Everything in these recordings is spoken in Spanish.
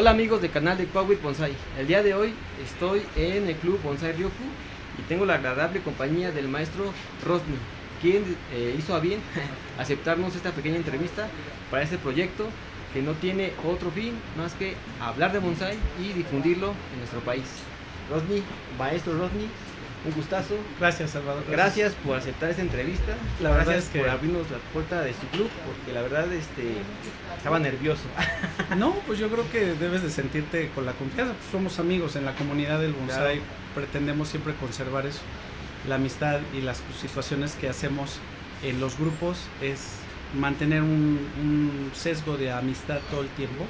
Hola amigos del canal de Kwawit Bonsai. El día de hoy estoy en el club Bonsai Ryoku y tengo la agradable compañía del maestro Rosny, quien hizo a bien aceptarnos esta pequeña entrevista para este proyecto que no tiene otro fin más que hablar de bonsai y difundirlo en nuestro país. Rosny, maestro Rosny, un gustazo. Gracias, Salvador. Gracias por aceptar esta entrevista. La verdad Gracias es que por abrirnos la puerta de su club, porque la verdad estaba nervioso. No, pues yo creo que debes de sentirte con la confianza. Pues somos amigos en la comunidad del bonsai. Claro. Pretendemos siempre conservar eso. La amistad y las situaciones que hacemos en los grupos es mantener un sesgo de amistad todo el tiempo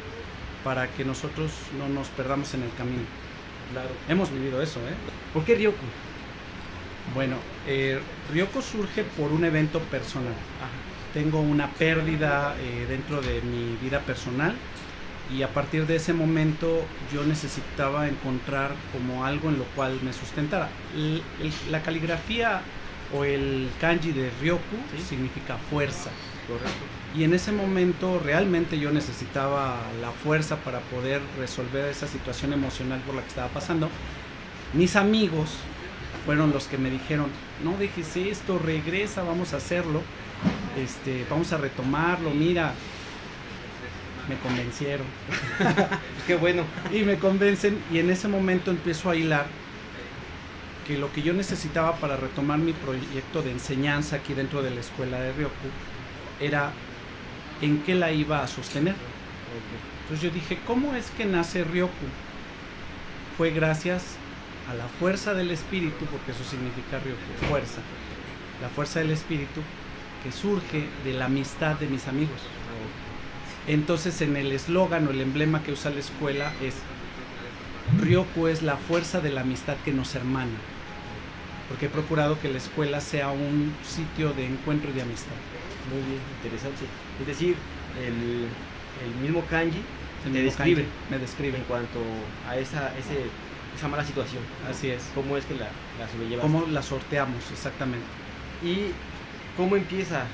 para que nosotros no nos perdamos en el camino. Claro. Hemos vivido eso, ¿eh? ¿Por qué Ryoku? Bueno, Ryoku surge por un evento personal. Tengo una pérdida dentro de mi vida personal y a partir de ese momento yo necesitaba encontrar como algo en lo cual me sustentara. La caligrafía o el kanji de Ryoku significa fuerza. Correcto. Y en ese momento realmente yo necesitaba la fuerza para poder resolver esa situación emocional por la que estaba pasando. Mis amigos fueron los que me dijeron, no dejes esto, regresa, vamos a hacerlo, vamos a retomarlo, mira. Me convencieron. Qué bueno. Y me convencen y en ese momento empiezo a hilar que lo que yo necesitaba para retomar mi proyecto de enseñanza aquí dentro de la escuela de Ryoku era en qué la iba a sostener. Entonces yo dije, ¿cómo es que nace Ryoku? Fue gracias a la fuerza del espíritu, porque eso significa Ryoku, fuerza. La fuerza del espíritu que surge de la amistad de mis amigos. Entonces en el eslogan o el emblema que usa la escuela es Ryoku es la fuerza de la amistad que nos hermana. Porque he procurado que la escuela sea un sitio de encuentro y de amistad. Muy bien, interesante. Es decir, el mismo kanji Me describe en cuanto a esa mala situación. Así es. ¿Cómo es que la sobrellevas? ¿Cómo la sorteamos? Exactamente. ¿Y cómo empieza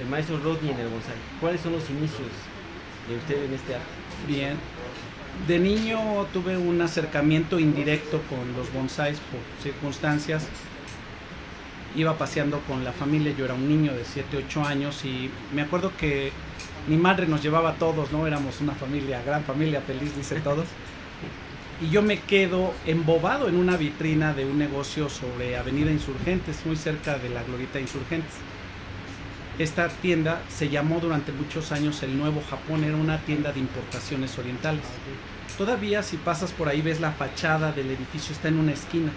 el maestro Rosny en el bonsai? ¿Cuáles son los inicios de usted en este arte? Bien. De niño tuve un acercamiento indirecto con los bonsais por circunstancias. Iba paseando con la familia, yo era un niño de 7, 8 años y me acuerdo que mi madre nos llevaba a todos, ¿no? Éramos una familia, gran familia, feliz, dice todos. Y yo me quedo embobado en una vitrina de un negocio sobre Avenida Insurgentes, muy cerca de la Glorieta Insurgentes. Esta tienda se llamó durante muchos años el Nuevo Japón, era una tienda de importaciones orientales. Todavía si pasas por ahí ves la fachada del edificio, está en una esquina.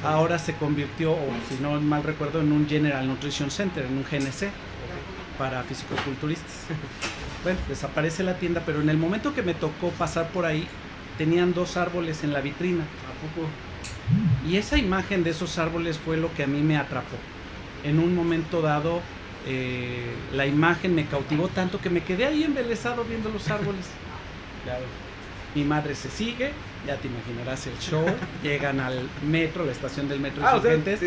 Ahora se convirtió, o si no mal recuerdo, en un General Nutrition Center, en un GNC para fisicoculturistas. Bueno, desaparece la tienda, pero en el momento que me tocó pasar por ahí, tenían 2 árboles en la vitrina. ¿A poco? Y esa imagen de esos árboles fue lo que a mí me atrapó. En un momento dado, la imagen me cautivó tanto que me quedé ahí embelesado viendo los árboles. Claro. Mi madre se sigue, ya te imaginarás el show, llegan al metro, la estación del metro Insurgentes.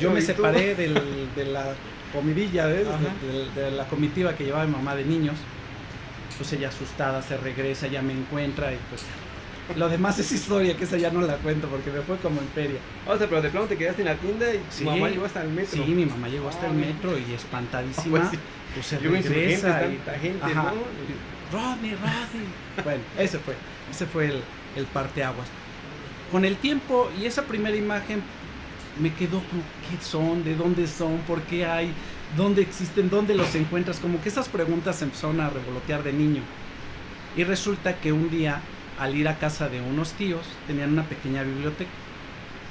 Yo me separé de la comidilla, de la comitiva que llevaba mi mamá de niños. Pues ella asustada se regresa, ya me encuentra y pues lo demás es historia, que esa ya no la cuento porque me fue como en feria. O sea, pero de pronto te quedaste en la tienda y tu mamá llegó hasta el metro. Sí, mi mamá llegó hasta el metro y espantadísima, pues se regresa y tanta gente, ¿no? Rodney. Bueno, ese fue el parteaguas. Con el tiempo y esa primera imagen me quedó como, ¿qué son? ¿De dónde son? ¿Por qué hay? ¿Dónde existen? ¿Dónde los encuentras? Como que esas preguntas empezaron a revolotear de niño. Y resulta que un día, al ir a casa de unos tíos, tenían una pequeña biblioteca.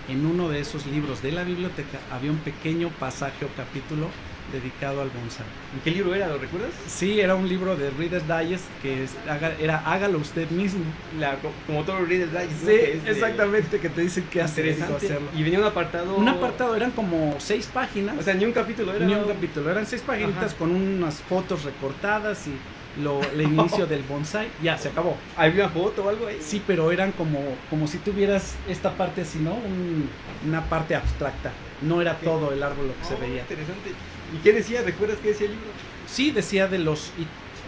En uno de esos libros de la biblioteca había un pequeño pasaje o capítulo dedicado al bonsai. ¿Y qué libro era? ¿Lo recuerdas? Sí, era un libro de Reader's Digest que era hágalo usted mismo. Como todo Reader's Digest. Sí, ¿no? Exactamente, que te dicen qué hacer y hacerlo. Y venía un apartado. Un apartado, eran como 6 páginas. O sea, ni un capítulo era. Ni un capítulo, eran 6 paginitas con unas fotos recortadas y el inicio del bonsai. Ya, se acabó. ¿Había una foto o algo ahí? Sí, pero eran como si tuvieras esta parte así, ¿no? Una parte abstracta. No era todo el árbol lo que se veía. Interesante. ¿Y qué decía? ¿Recuerdas qué decía el libro? Sí, decía de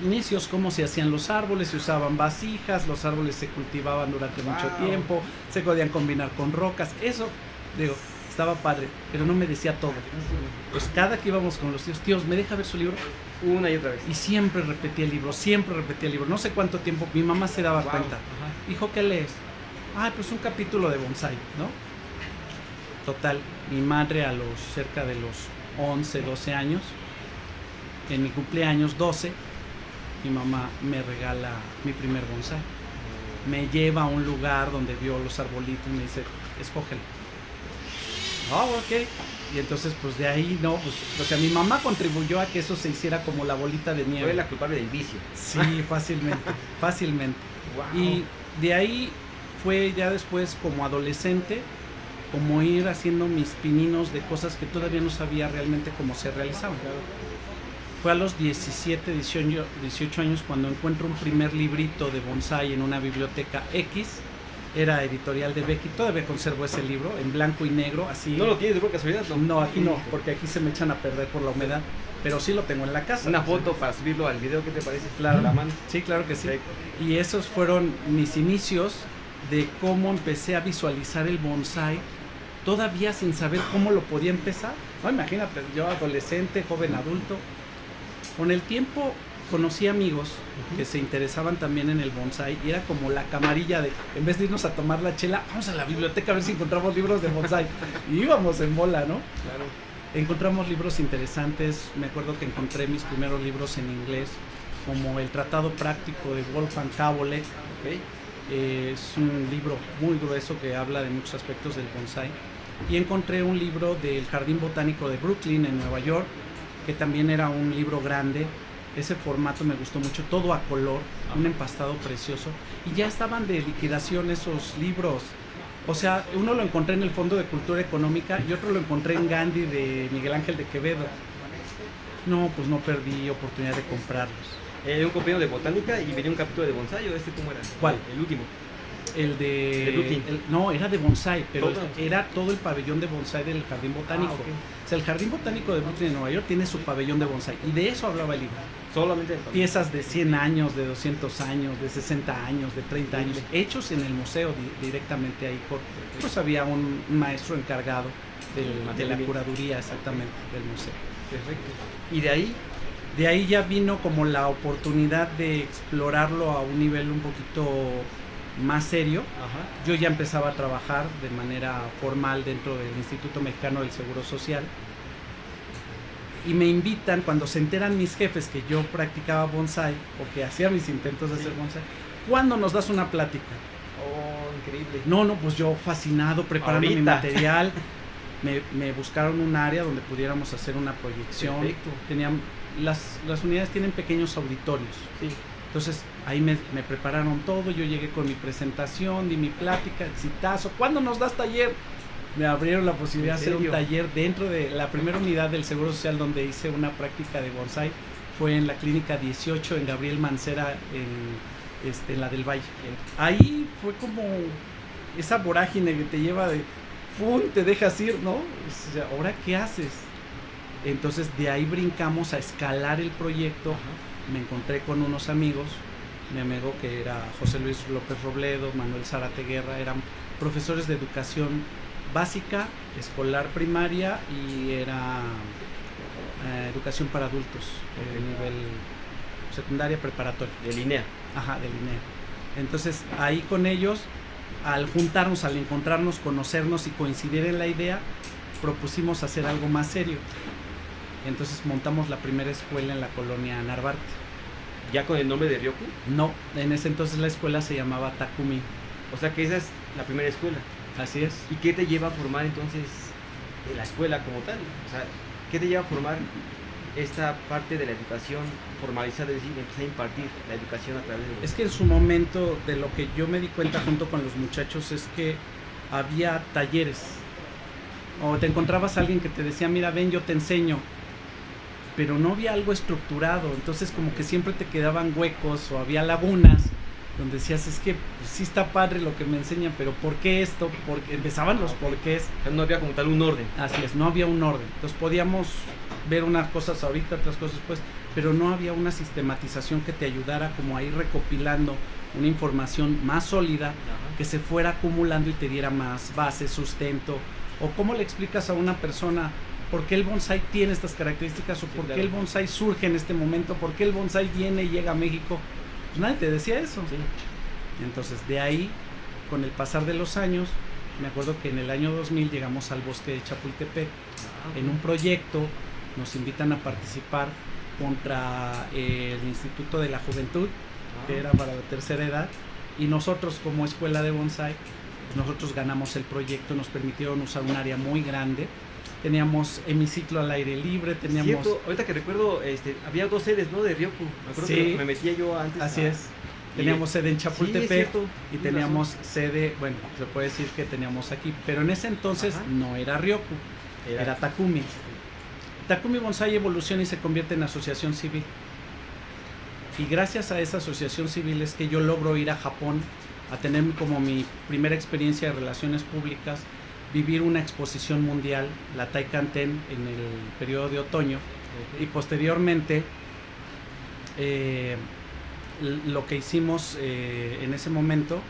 inicios, cómo se hacían los árboles, se usaban vasijas, los árboles se cultivaban durante mucho tiempo, se podían combinar con rocas, eso, digo, estaba padre, pero no me decía todo. Pues cada que íbamos con los tíos, ¿me deja ver su libro? Una y otra vez. Y siempre repetía el libro, no sé cuánto tiempo, mi mamá se daba cuenta. Hijo, ¿qué lees? Pues un capítulo de bonsái, ¿no? Total, mi madre a los cerca de los 11, 12 años, en mi cumpleaños 12, mi mamá me regala mi primer bonsái. Me lleva a un lugar donde vio los arbolitos y me dice, escógelo. Ok. Y entonces, pues de ahí, no, pues, o sea, mi mamá contribuyó a que eso se hiciera como la bolita de nieve. Fue la culpable del vicio. Sí, fácilmente. Wow. Y de ahí fue ya después como adolescente, como ir haciendo mis pininos de cosas que todavía no sabía realmente cómo se realizaban. Fue a los 17, 18 años cuando encuentro un primer librito de bonsái en una biblioteca X. Era editorial de Becky, todavía conservo ese libro en blanco y negro, así. ¿No lo tienes de por casualidad? No, aquí no, porque aquí se me echan a perder por la humedad, pero sí lo tengo en la casa. Una foto para subirlo al video, ¿qué te parece? Claro, la mano. Sí, claro que sí. Perfecto. Y esos fueron mis inicios de cómo empecé a visualizar el bonsái, todavía sin saber cómo lo podía empezar. No, imagínate, yo adolescente, joven adulto. Con el tiempo conocí amigos que se interesaban también en el bonsái y era como la camarilla de, en vez de irnos a tomar la chela, vamos a la biblioteca a ver si encontramos libros de bonsái. Y íbamos en bola, ¿no? Claro. Encontramos libros interesantes, me acuerdo que encontré mis primeros libros en inglés, como El Tratado Práctico de Wolfgang Kabolek. Okay. Es un libro muy grueso que habla de muchos aspectos del bonsái. Y encontré un libro del Jardín Botánico de Brooklyn en Nueva York, que también era un libro grande. Ese formato me gustó mucho, todo a color, un empastado precioso. Y ya estaban de liquidación esos libros. O sea, uno lo encontré en el Fondo de Cultura Económica y otro lo encontré en Gandhi de Miguel Ángel de Quevedo. No, pues no perdí oportunidad de comprarlos. Un compañero de botánica y venía un capítulo de bonsái, ¿o cómo era? ¿Cuál? El último. El de Brooklyn. No, era de bonsái, pero ¿Todo? era todo el pabellón de bonsái del Jardín Botánico. Okay. O sea, el Jardín Botánico de Brooklyn en Nueva York tiene su pabellón de bonsái y de eso hablaba el libro. Solamente Piezas de 100 años, de 200 años, de 60 años, de 30 años, hechos en el museo directamente ahí. Pues había un maestro encargado de la curaduría exactamente del museo. Perfecto. Y de ahí De ahí ya vino como la oportunidad de explorarlo a un nivel un poquito más serio. Ajá. Yo ya empezaba a trabajar de manera formal dentro del Instituto Mexicano del Seguro Social. Y me invitan, cuando se enteran mis jefes que yo practicaba bonsái o que hacía mis intentos de hacer bonsái, ¿cuándo nos das una plática? Oh, increíble. No, pues yo fascinado, preparando mi material. Me buscaron un área donde pudiéramos hacer una proyección. Perfecto. Las unidades tienen pequeños auditorios. Sí. Entonces ahí me prepararon todo, yo llegué con mi presentación, di mi plática, exitazo. ¿Cuándo nos das taller? Me abrieron la posibilidad de hacer un taller dentro de la primera unidad del Seguro Social donde hice una práctica de bonsái. Fue en la Clínica 18 en Gabriel Mancera, en la del Valle. Ahí fue como esa vorágine que te lleva de ¡pum! Te dejas ir, ¿no? O sea, ¿ahora qué haces? Entonces de ahí brincamos a escalar el proyecto. Me encontré con unos amigos, mi amigo que era José Luis López Robledo, Manuel Zárate Guerra, eran profesores de educación básica, escolar primaria y era educación para adultos, nivel secundaria preparatoria. De línea. Ajá, de línea. Entonces ahí con ellos, al juntarnos, al encontrarnos, conocernos y coincidir en la idea, propusimos hacer algo más serio. Entonces montamos la primera escuela en la colonia Narvarte. ¿Ya con el nombre de Ryoku? No, en ese entonces la escuela se llamaba Takumi. O sea que esa es la primera escuela. Así es. ¿Y qué te lleva a formar entonces la escuela como tal? O sea, ¿qué te lleva a formar esta parte de la educación formalizada, es decir, empezar a impartir la educación a través de... Es que en su momento, de lo que yo me di cuenta junto con los muchachos, es que había talleres. O te encontrabas a alguien que te decía, mira, ven, yo te enseño. Pero no había algo estructurado. Entonces como que siempre te quedaban huecos o había lagunas donde decías, es que pues, sí está padre lo que me enseñan, pero ¿por qué esto? Porque empezaban los porqués. O sea, no había como tal un orden. Así es, no había un orden. Entonces podíamos ver unas cosas ahorita, otras cosas después, pero no había una sistematización que te ayudara como a ir recopilando una información más sólida, Ajá. que se fuera acumulando y te diera más base, sustento. O cómo le explicas a una persona por qué el bonsái tiene estas características, o Sí, por qué claro. el bonsái surge en este momento, por qué el bonsái viene y llega a México. Pues nadie te decía eso. Sí. Entonces de ahí, con el pasar de los años, me acuerdo que en el año 2000 llegamos al bosque de Chapultepec en un proyecto, nos invitan a participar contra el Instituto de la Juventud, que era para la tercera edad, y nosotros como escuela de bonsái, pues nosotros ganamos el proyecto, nos permitieron usar un área muy grande, teníamos hemiciclo al aire libre, teníamos... Cierto, ahorita que recuerdo, había 2 sedes, ¿no? De Ryoku. Me acuerdo Sí. que me metía yo antes. Así es, teníamos sede en Sí, Chapultepec, es cierto, y tienes teníamos razón. sede, bueno, se puede decir que teníamos aquí, pero en ese entonces Ajá. no era Ryoku, era Takumi. Takumi Bonsai evoluciona y se convierte en asociación civil. Y gracias a esa asociación civil es que yo logro ir a Japón a tener como mi primera experiencia de relaciones públicas, vivir una exposición mundial, la Taikanten, en el periodo de otoño, y posteriormente lo que hicimos en ese momento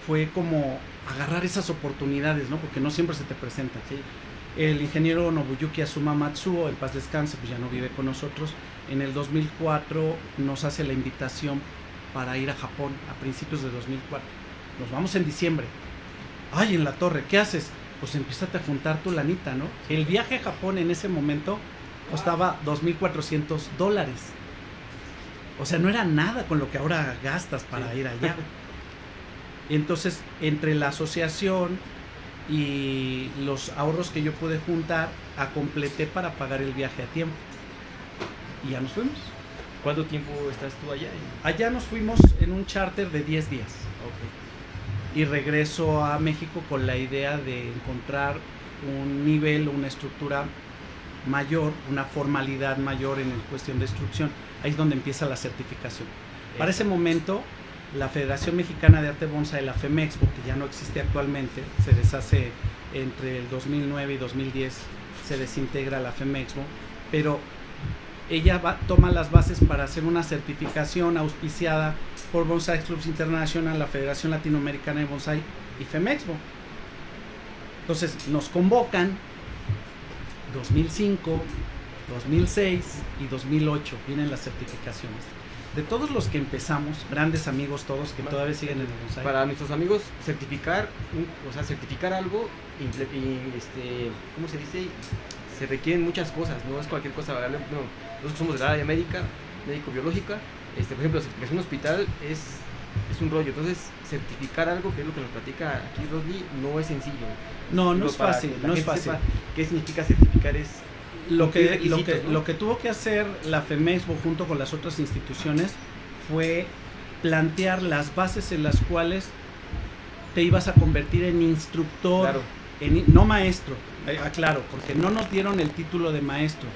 fue como agarrar esas oportunidades, ¿no? Porque no siempre se te presentan. Sí. El ingeniero Nobuyuki Asuma Matsuo, en paz descanse, pues ya no vive con nosotros, en el 2004 nos hace la invitación para ir a Japón a principios de 2004. Nos vamos en diciembre. Ay, en la torre, ¿qué haces? Pues empiezas a juntar tu lanita, ¿no? El viaje a Japón en ese momento costaba $2,400. O sea, no era nada con lo que ahora gastas para ir allá. Entonces, entre la asociación y los ahorros que yo pude juntar, completé para pagar el viaje a tiempo. Y ya nos fuimos. ¿Cuánto tiempo estás tú allá? Allá nos fuimos en un charter de 10 días. Ok. Y regreso a México con la idea de encontrar un nivel, una estructura mayor, una formalidad mayor en cuestión de instrucción. Ahí es donde empieza la certificación. Para ese momento, la Federación Mexicana de Arte Bonsai, la FEMEXPO, que ya no existe actualmente, se deshace entre el 2009 y 2010, se desintegra la FEMEXPO, pero ella toma las bases para hacer una certificación auspiciada por Bonsai Clubs International, la Federación Latinoamericana de Bonsai y FEMEXPO. Entonces nos convocan 2005, 2006 y 2008, vienen las certificaciones. De todos los que empezamos, grandes amigos todos que todavía siguen en el bonsai. Para nuestros amigos, certificar algo, ¿cómo se dice? Se requieren muchas cosas, no es cualquier cosa. No, nosotros somos de la área médica, médico-biológica. Por ejemplo, la certificación de un hospital es un rollo. Entonces, certificar algo, que es lo que nos platica aquí Rosly, no es sencillo. No es fácil, no es fácil. ¿Qué significa certificar? Es lo que tuvo que hacer la FEMEXPO junto con las otras instituciones fue plantear las bases en las cuales te ibas a convertir en instructor, claro, no maestro, aclaro, porque no nos dieron el título de maestro,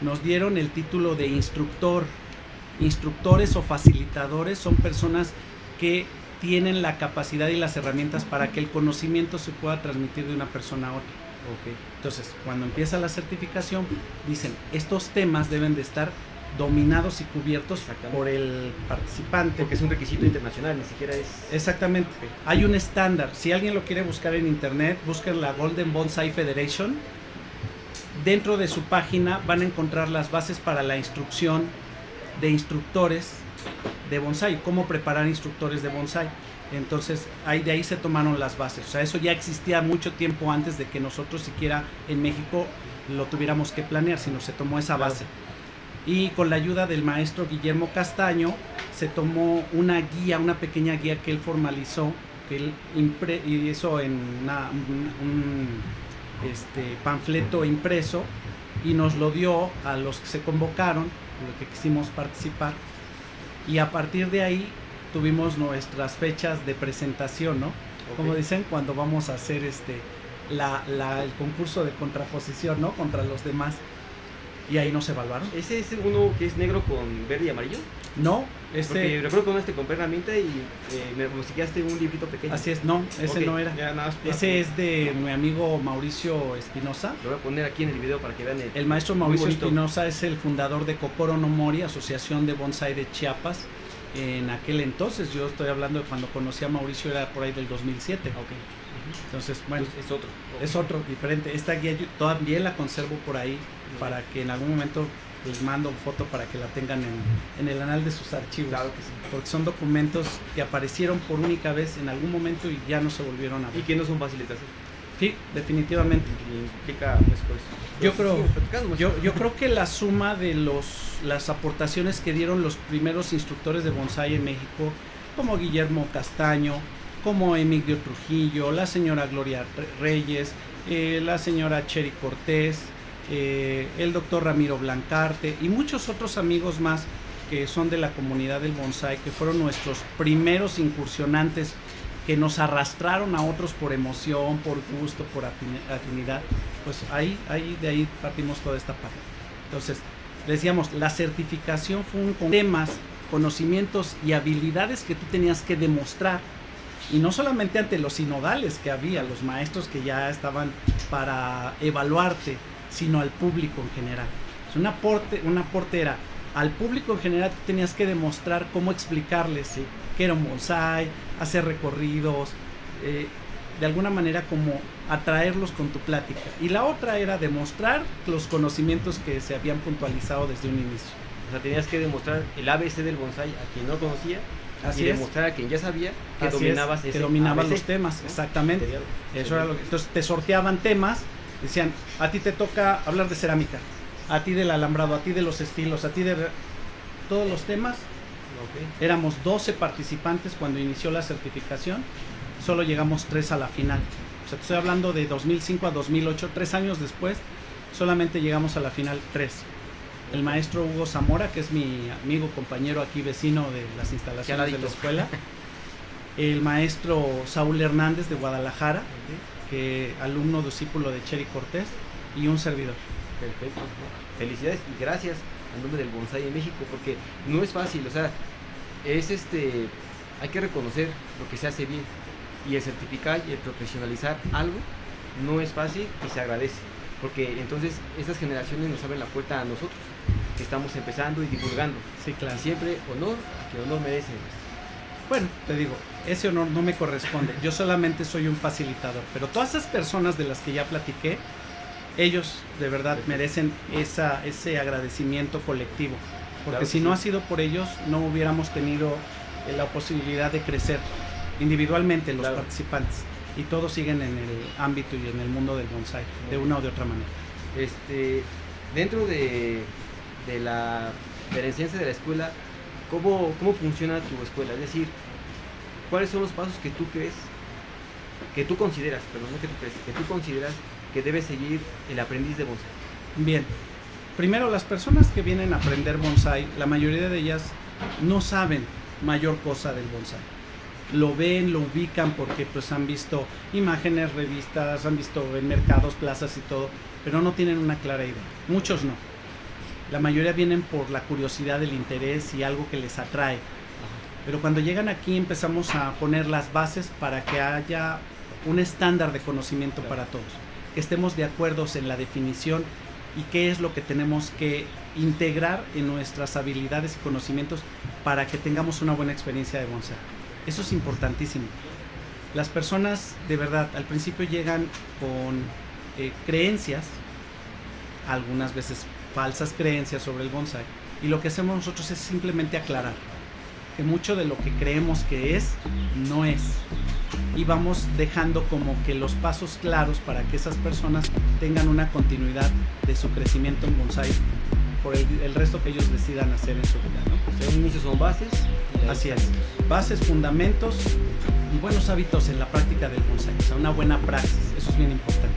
nos dieron el título de instructor. Instructores o facilitadores son personas que tienen la capacidad y las herramientas para que el conocimiento se pueda transmitir de una persona a otra. Okay. Entonces, cuando empieza la certificación, dicen, estos temas deben de estar dominados y cubiertos por el participante. Porque es un requisito internacional, ni siquiera es... Exactamente. Okay. Hay un estándar. Si alguien lo quiere buscar en internet, busquen la Golden Bonsai Federation. Dentro de su página van a encontrar las bases para la instrucción de instructores de bonsai, cómo preparar instructores de bonsai. Entonces de ahí se tomaron las bases. O sea, eso ya existía mucho tiempo antes de que nosotros siquiera en México lo tuviéramos que planear, sino se tomó esa base. Y con la ayuda del maestro Guillermo Castaño se tomó una guía, una pequeña guía que él formalizó, que él hizo en un panfleto impreso y nos lo dio a los que se convocaron, los que quisimos participar, y a partir de ahí tuvimos nuestras fechas de presentación, ¿no? Okay. Como dicen, cuando vamos a hacer el concurso de contraposición, ¿no? Contra los demás. y ahí nos evaluaron. ¿Ese es uno que es negro con verde y amarillo? No, Porque recuerdo cuando compré herramienta y me obsequiaste un librito pequeño. Así es, no, ese Ok, no era. ya nada más, Ese es de mi amigo Mauricio Espinosa. Lo voy a poner aquí en el video para que vean El maestro Mauricio Espinosa es el fundador de Kokoro no Mori, Asociación de Bonsai de Chiapas. En aquel entonces, yo estoy hablando de cuando conocí a Mauricio, era por ahí del 2007. Okay. Entonces, bueno, es otro. Es otro, diferente. Esta guía yo todavía la conservo por ahí para que en algún momento les mando foto para que la tengan en el anal de sus archivos. Claro que sí. Porque son documentos que aparecieron por única vez en algún momento y ya no se volvieron a ver. Y que no son fáciles de hacer. Sí, definitivamente. Y implica un esfuerzo. Yo creo que la suma de las aportaciones que dieron los primeros instructores de bonsai en México, como Guillermo Castaño, como Emilio Trujillo, la señora Gloria Reyes, la señora Cheri Cortés, el doctor Ramiro Blancarte y muchos otros amigos más que son de la comunidad del bonsai, que fueron nuestros primeros incursionantes, que nos arrastraron a otros por emoción, por gusto, por afinidad. Pues de ahí partimos toda esta parte. Entonces, decíamos, la certificación fue con temas, conocimientos y habilidades que tú tenías que demostrar, y no solamente ante los sinodales que había, los maestros que ya estaban para evaluarte, sino al público en general. Es un aporte era al público en general. Tú tenías que demostrar cómo explicarles qué era un bonsai, hacer recorridos, de alguna manera como atraerlos con tu plática. Y la otra era demostrar los conocimientos que se habían puntualizado desde un inicio. O sea, tenías que demostrar el ABC del bonsai a quien no conocía. Así y es. demostrar a quien ya sabía que Así dominabas es, ese que dominabas ABC, los temas, ¿no? exactamente. Eso era lo que, entonces te sorteaban temas, decían, a ti te toca hablar de cerámica, a ti del alambrado, a ti de los estilos, a ti de todos los temas. Okay. Éramos 12 participantes cuando inició la certificación, solo llegamos 3 a la final. O sea, te estoy hablando de 2005 a 2008, 3 años después, solamente llegamos a la final 3. El maestro Hugo Zamora, que es mi amigo, compañero aquí, vecino de las instalaciones de la escuela. El maestro Saúl Hernández de Guadalajara, que alumno discípulo de Cheri Cortés, y un servidor. Perfecto. Felicidades y gracias en nombre del bonsai en México, porque no es fácil, o sea, hay que reconocer lo que se hace bien, y el certificar y el profesionalizar algo no es fácil y se agradece, porque entonces estas generaciones nos abren la puerta a nosotros, que estamos empezando y divulgando. Sí, claro. Y siempre honor a quien honor merece. Bueno, te digo, ese honor no me corresponde, yo solamente soy un facilitador, pero todas esas personas de las que ya platiqué, ellos de verdad merecen ese agradecimiento colectivo, porque Claro, si no ha sido por ellos, no hubiéramos tenido la posibilidad de crecer individualmente los participantes, y todos siguen en el ámbito y en el mundo del bonsai, de una o de otra manera. Dentro de la enseñanza de la escuela, ¿cómo funciona tu escuela? Es decir, ¿cuáles son los pasos que tú consideras que debe seguir el aprendiz de bonsai? Bien, primero, las personas que vienen a aprender bonsai, la mayoría de ellas no saben mayor cosa del bonsai. Lo ven, lo ubican porque pues han visto imágenes, revistas, han visto en mercados, plazas y todo, pero no tienen una clara idea. Muchos no. La mayoría vienen por la curiosidad, el interés y algo que les atrae. Pero cuando llegan aquí empezamos a poner las bases para que haya un estándar de conocimiento para todos. Que estemos de acuerdo en la definición y qué es lo que tenemos que integrar en nuestras habilidades y conocimientos para que tengamos una buena experiencia de bonsai. Eso es importantísimo. Las personas de verdad al principio llegan con creencias, algunas veces falsas creencias sobre el bonsai, y lo que hacemos nosotros es simplemente aclarar que mucho de lo que creemos que es, no es, y vamos dejando como que los pasos claros para que esas personas tengan una continuidad de su crecimiento en bonsai por el resto que ellos decidan hacer en su vida, ¿no? O sea, un inicio son bases. Así es, bases, fundamentos y buenos hábitos en la práctica del bonsai, o sea, una buena praxis, eso es bien importante.